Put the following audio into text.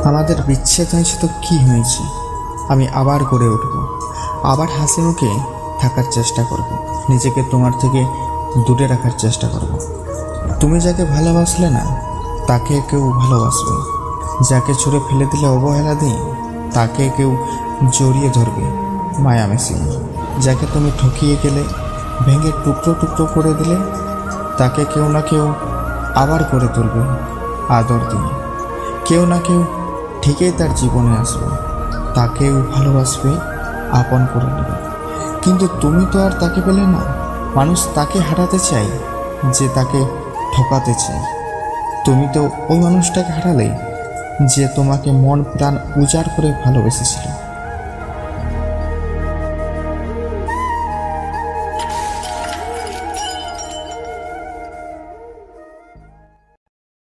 আমাদের বিচ্ছেদ হয়েছে তো কি হয়েছে, আমি আবার গড়ে উঠব, আবার হাসি মুখে থাকার চেষ্টা করব, নিজেকে তোমার থেকে দূরে রাখার চেষ্টা করব। তুমি যাকে ভালোবাসলে না তাকে কেউ ভালোবাসবে, যাকে ছুঁড়ে ফেলে দিলে অবহেলা দিই তাকে কেউ জড়িয়ে ধরবে মায়া মেশিন, যাকে তুমি ঠকিয়ে গেলে ভেঙে টুকরো টুকরো করে দিলে তাকে কেউ না কেউ আবার করে তুলবে আদর দিয়ে। কেউ না কেউ ঠিকই তার জীবনে আসবে, তাকেও ভালোবাসবে, আপন করে নেবে। কিন্তু তুমি তো আর তাকে পেলে না। মানুষ তাকে হারাতে চায় যে তাকে ঠকাতে চায়। তুমি তো ওই মানুষটাকে হারালে যে তোমাকে মন প্রাণ উজাড় করে ভালোবেসেছিল।